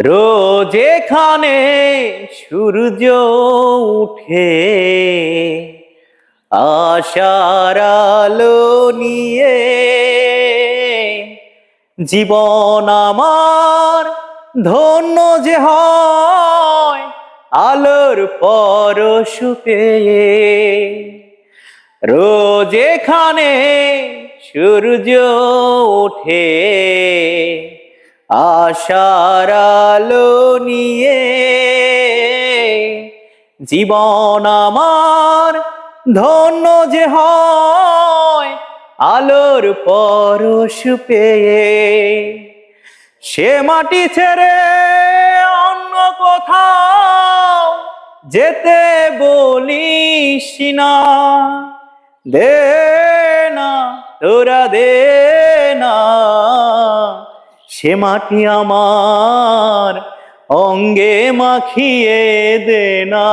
রোজ এখানে সূর্য উঠে আশার আলো নিয়ে, জীবন আমার ধন্য যে হয় আলোর পরশ পেয়ে। রোজ এখানে সূর্য ওঠে আশার আলো নিয়ে, জীবন আমার ধন্য যে হয় আলোর পরশ পেয়ে। সে মাটি ছেড়ে অন্য কোথাও যেতে বলিস না, দে না তোরা দে না, সে মাটি আমার অঙ্গে মাখিয়ে দে না।